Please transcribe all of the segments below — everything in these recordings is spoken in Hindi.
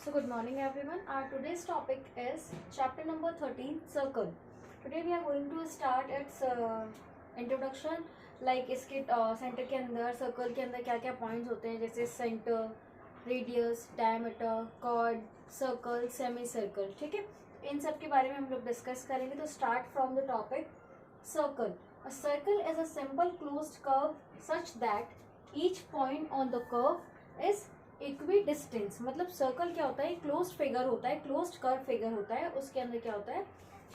So good morning everyone. Our today's topic is chapter number 13 circle. Today we are going to start its introduction like इसके सेंटर के अंदर सर्कल के अंदर क्या क्या पॉइंट्स होते हैं जैसे centre, radius, diameter, chord, circle, semi circle. ठीक है, इन सब के बारे में हम लोग डिस्कस करेंगे. तो start from the topic circle. A circle is a simple closed curve such that each point on the curve is equi distance. मतलब सर्कल क्या होता है, क्लोज्ड फिगर होता है, क्लोज्ड कर्व फिगर होता है. उसके अंदर क्या होता है,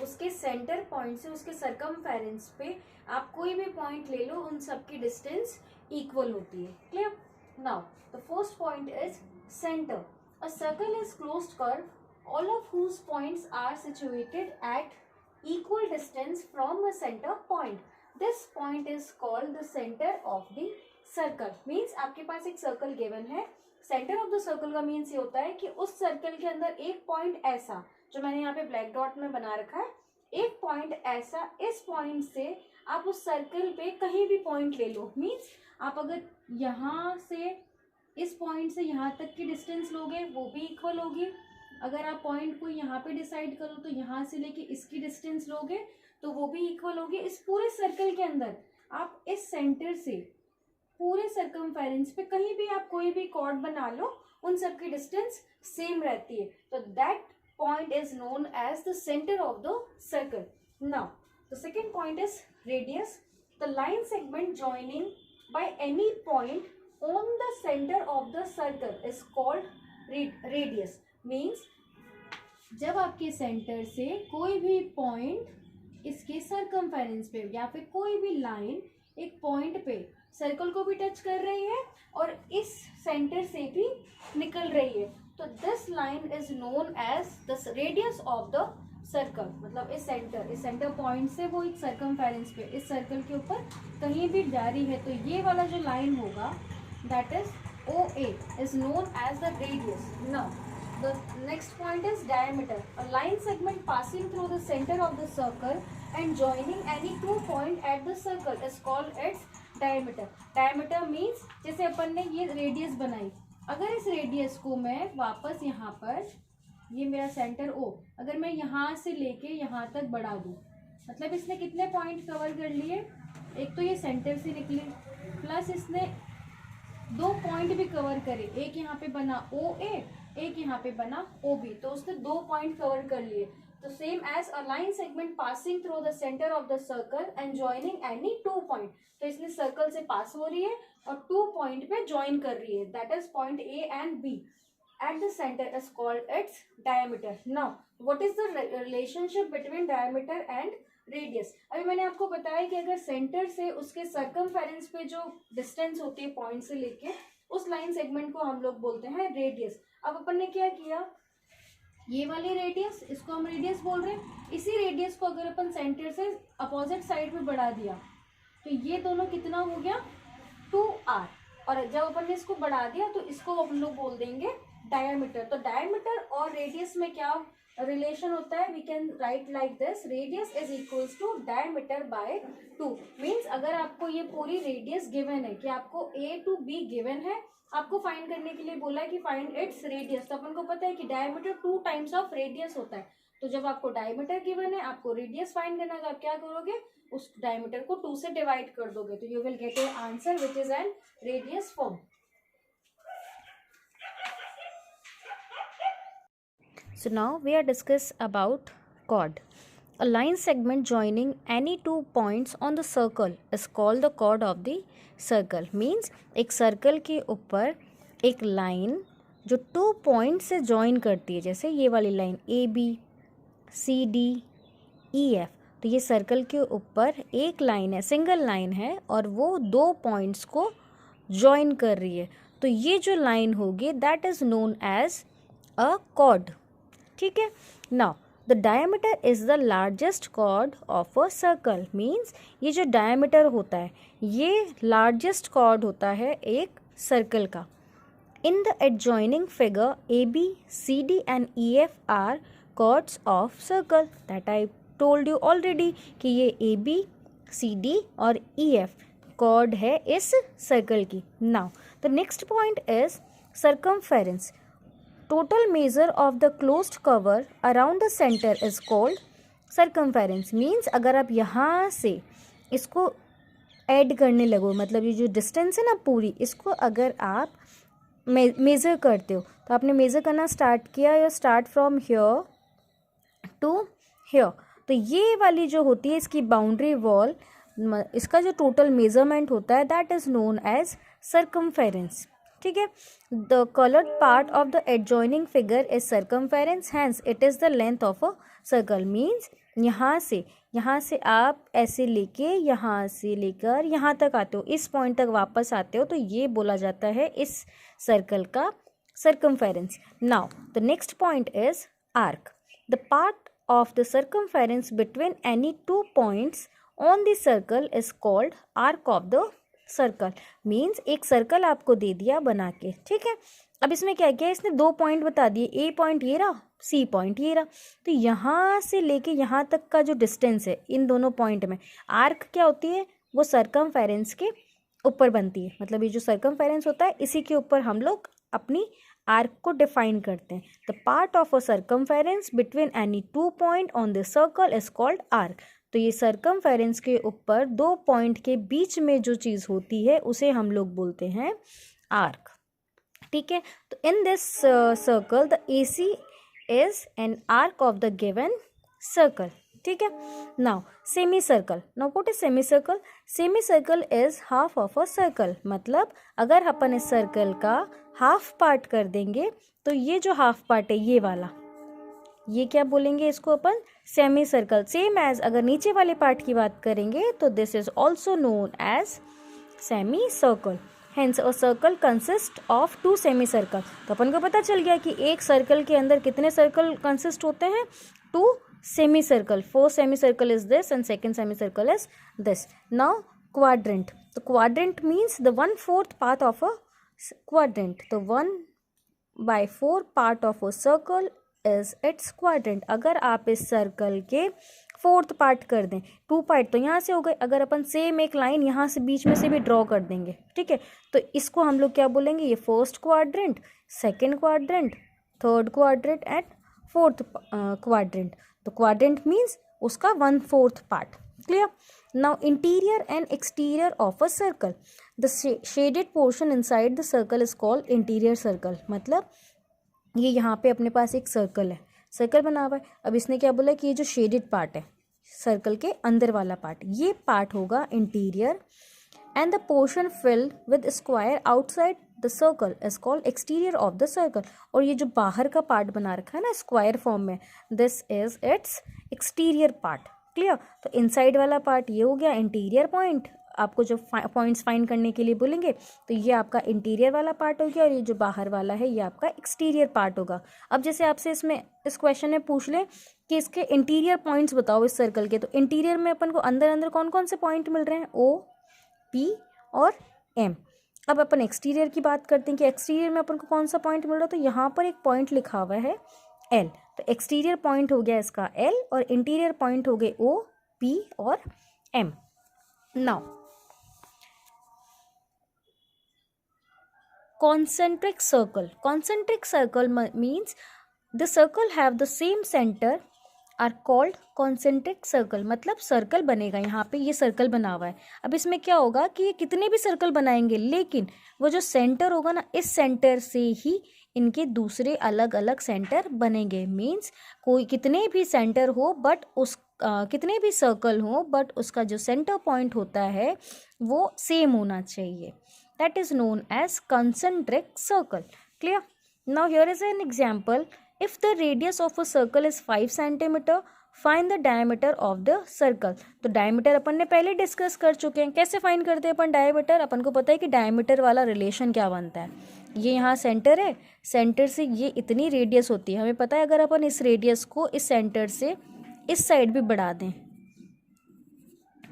उसके सेंटर पॉइंट से उसके सरकमफेरेंस पे आप कोई भी पॉइंट ले लो, उन सब की डिस्टेंस इक्वल होती है. Clear. Now the first point is centre. A circle is closed curve all of whose points are situated at equal distance from a centre point. This point is called the centre of the circle. Means आपके पास एक सर्कल गिवन है. सेंटर ऑफ द सर्कल का मीन्स ये होता है कि उस सर्कल के अंदर एक पॉइंट ऐसा जो मैंने यहाँ पे ब्लैक डॉट में बना रखा है, एक पॉइंट ऐसा, इस पॉइंट से आप उस सर्कल पे कहीं भी पॉइंट ले लो. मीन्स आप अगर यहाँ से इस पॉइंट से यहाँ तक की डिस्टेंस लोगे वो भी इक्वल होगी. अगर आप पॉइंट को यहाँ पे डिसाइड करो तो यहाँ से लेके इसकी डिस्टेंस लोगे तो वो भी इक्वल होगी. इस पूरे सर्कल के अंदर आप इस सेंटर से पूरे सर्कमफेरेंस पे कहीं भी आप कोई भी कॉर्ड बना लो, उन सब की डिस्टेंस सेम रहती है. तो that point is known as the centre of the circle. Now the second point is radius. The line segment joining by any point on the centre of the circle is called radius. Means जब आपके सेंटर से कोई भी पॉइंट इसके सर्कमफेरेंस पे या फिर कोई भी लाइन एक पॉइंट पे सर्कल को भी टच कर रही है और इस सेंटर से भी निकल रही है, तो this line is known as the radius of the circle. मतलब इस सेंटर पॉइंट से वो एक सर्कमफेरेंस पे इस सर्कल के ऊपर कहीं भी जा रही है, तो ये वाला जो लाइन होगा that is OA is known as the radius. Now the next point is diameter. A line segment passing through the center of the circle and joining any two point at the circle is called its diameter. Diameter means जैसे अपन ने ये रेडियस बनाई, अगर इस रेडियस को मैं वापस यहाँ पर, ये मेरा सेंटर O, अगर मैं यहाँ से लेके यहाँ तक बढ़ा दूँ, मतलब इसने कितने पॉइंट कवर कर लिए. एक तो ये सेंटर से निकली, प्लस इसने दो पॉइंट भी कवर करे. एक यहाँ पे बना OA, एक यहाँ पे बना OB, तो उसने दो पॉइंट कवर कर लिए. तो same as a line segment passing through the centre of the circle and joining any two point. तो इसने सर्कल से पास हो रही है और टू पॉइंट पे ज्वाइन कर रही है, that is point A and B at the centre is called its diameter. Now what is the relationship between diameter and radius. अभी मैंने आपको बताया कि अगर सेंटर से उसके सर्कमफेरेंस पे जो डिस्टेंस होती है पॉइंट से लेके, उस लाइन सेगमेंट को हम लोग बोलते हैं रेडियस. अब अपन ने क्या किया, ये वाली रेडियस, इसको हम रेडियस बोल रहे हैं. इसी रेडियस को अगर अपन सेंटर से अपोजिट साइड में बढ़ा दिया तो ये दोनों कितना हो गया 2R. और जब अपन ने इसको बढ़ा दिया तो इसको अपन लोग बोल देंगे डायमीटर. तो डायमीटर और रेडियस में क्या रिलेशन होता है, we can write like this, radius is equals to diameter by 2. Means अगर आपको ये पूरी रेडियस गिवन है कि आपको A to B गिवन है, आपको फाइंड करने के लिए बोला है कि फाइंड इट्स रेडियस, तो अपन को पता है कि डायमीटर 2 टाइम्स ऑफ रेडियस होता है. तो जब आपको डायमीटर गिवन है, आपको रेडियस फाइंड करना है, तो आप क्या करोगे, उस डायमीटर को 2 से डिवाइड कर दोगे, तो you will get A answer which is an radius form. So now we are discuss about chord. A line segment joining any two points on the circle is called the chord of the circle. Means एक सर्कल के ऊपर एक लाइन जो टू पॉइंट से ज्वाइन करती है, जैसे ये वाली लाइन AB, CD, EF. तो ये सर्कल के ऊपर एक लाइन है, सिंगल लाइन है, और वो दो पॉइंट्स को ज्वाइन कर रही है. तो ये जो लाइन होगी that is known as a chord. ठीक है. Now the diameter is the largest chord of a circle. Means ये जो डायमीटर होता है ये लार्जेस्ट कॉर्ड होता है एक सर्कल का. In the adjoining figure AB, CD and EF are chords of circle. That I told you already कि ये AB, CD और EF कॉर्ड है इस सर्कल की. Now the next point is circumference. Total measure of the closed cover around the centre is called circumference. Means अगर आप यहाँ से इसको ऐड करने लगो, मतलब ये जो डिस्टेंस है ना पूरी, इसको अगर आप मेज़र करते हो तो आपने मेज़र करना स्टार्ट किया, या start from here to here, तो ये वाली जो होती है इसकी बाउंड्री वॉल, इसका जो टोटल मेजरमेंट होता है that is known as circumference. ठीक है, the coloured part of the adjoining figure is circumference, hence it is the length of a circle. Means यहाँ से आप ऐसे लेके यहाँ से लेकर यहाँ तक आते हो, इस पॉइंट तक वापस आते हो, तो ये बोला जाता है इस सर्कल का circumference. Now the next point is arc. The part of the circumference between any 2 points on the circle is called arc of the circle। means एक सर्कल आपको दे दिया बना के, ठीक है। अब इसमें क्या किया, इसने 2 पॉइंट बता दिए, ए पॉइंट ये रहा, सी पॉइंट ये रहा, तो यहाँ से लेके यहाँ तक का जो डिस्टेंस है इन दोनों पॉइंट में, आर्क क्या होती है, वो सर्कमफेरेंस के ऊपर बनती है। मतलब ये जो सर्कमफेरेंस होता है इसी के ऊपर हम लोग अपनी आर्क को डिफाइन करते हैं। The part of a circumference between any 2 point on the circle is called arc. तो ये सर्कमफेरेंस के ऊपर 2 पॉइंट के बीच में जो चीज़ होती है उसे हम लोग बोलते हैं आर्क। ठीक है, तो in this circle the AC is an arc of the given circle. ठीक है, now semi circle. Now what is semi circle? Semi circle is half of a circle. मतलब अगर अपन इस सर्कल का हाफ पार्ट कर देंगे तो ये जो हाफ पार्ट है ये वाला, ये क्या बोलेंगे इसको अपन, सेमी सर्कल। सेम एज अगर नीचे वाले पार्ट की बात करेंगे तो this is also known as semi circle. Hence a circle consist of 2 semi circle. तो अपन को पता चल गया कि एक सर्कल के अंदर कितने सर्कल कंसिस्ट होते हैं, 2 semi circle. First semi circle is this and second semi circle is this. Now quadrant. तो quadrant means the 1/4 part of a quadrant। तो 1/4 part of a circle is its quadrant. अगर आप इस सर्कल के 4th पार्ट कर दें, 2 पार्ट तो यहाँ से हो गए, अगर अपन सेम एक लाइन यहाँ से बीच में से भी ड्रॉ कर देंगे, ठीक है, तो इसको हम लोग क्या बोलेंगे, ये first quadrant, second quadrant, third quadrant and 4th quadrant. तो क्वाड्रेंट मीन्स उसका 1/4 part. Clear? Now interior and exterior of a circle. The shaded portion inside the circle is called interior circle. मतलब ये यहाँ पे अपने पास एक सर्कल है, सर्कल बना हुआ है, अब इसने क्या बोला कि ये जो शेडेड पार्ट है सर्कल के अंदर वाला पार्ट, ये पार्ट होगा interior, and the portion filled with square outside the circle is called exterior of the circle. और ये जो बाहर का पार्ट बना रखा है ना स्क्वायर फॉर्म में, this is it's exterior part. Clear? तो इनसाइड वाला पार्ट ये हो गया इंटीरियर पॉइंट, आपको जो पॉइंट्स फाइंड करने के लिए बोलेंगे तो ये आपका इंटीरियर वाला पार्ट हो गया, और ये जो बाहर वाला है ये आपका एक्सटीरियर पार्ट होगा। अब जैसे आपसे इसमें इस क्वेश्चन में पूछ लें कि इसके इंटीरियर पॉइंट्स बताओ इस सर्कल के, तो इंटीरियर में अपन को अंदर अंदर कौन कौन से पॉइंट मिल रहे हैं, O, P और M। अब अपन एक्सटीरियर की बात करते हैं कि एक्सटीरियर में अपन को कौन सा पॉइंट मिल रहा है, तो यहाँ पर एक पॉइंट लिखा हुआ है L। तो एक्सटीरियर पॉइंट हो गया इसका L और इंटीरियर पॉइंट हो गए O, P और M। Now concentric circle। concentric circle means the circle have the same center are called concentric circle। मतलब सर्कल बनेगा, यहाँ पे ये सर्कल बना हुआ है। अब इसमें क्या होगा कि ये कितने भी सर्कल बनाएंगे लेकिन वो जो सेंटर होगा ना, इस सेंटर से ही इनके दूसरे अलग अलग सेंटर बनेंगे। मीन्स कोई कितने भी सेंटर हो बट उस कितने भी सर्कल हो बट उसका जो सेंटर पॉइंट होता है वो सेम होना चाहिए। That is known as concentric circle। Clear? Now here is an example। If the radius of a circle is 5 centimeter, find the diameter of the circle। तो diameter अपन ने पहले डिस्कस कर चुके हैं। कैसे फाइंड करते हैं अपन diameter? अपन को पता है कि diameter वाला रिलेशन क्या बनता है। ये यहाँ सेंटर है, सेंटर से ये इतनी रेडियस होती है, हमें पता है अगर अपन इस रेडियस को इस सेंटर से इस साइड भी बढ़ा दें,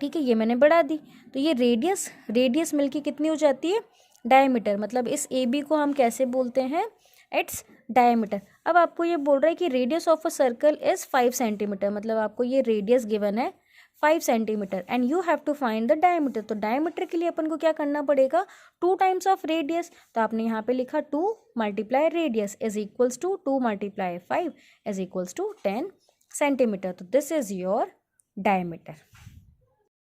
ठीक है, ये मैंने बढ़ा दी, तो ये रेडियस मिलके कितनी हो जाती है, डायमीटर। मतलब इस AB को हम कैसे बोलते हैं, इट्स डायमीटर। अब आपको ये बोल रहा है कि radius of a circle is 5 centimetre, मतलब आपको ये रेडियस गिवन है 5 centimetre and you have to find the diameter. तो डायमीटर के लिए अपन को क्या करना पड़ेगा, 2 टाइम्स ऑफ रेडियस। तो आपने यहाँ पे लिखा 2 multiply radius is equals to 2 multiply 5 is equals to 10 centimetre. तो दिस इज योर डायमीटर।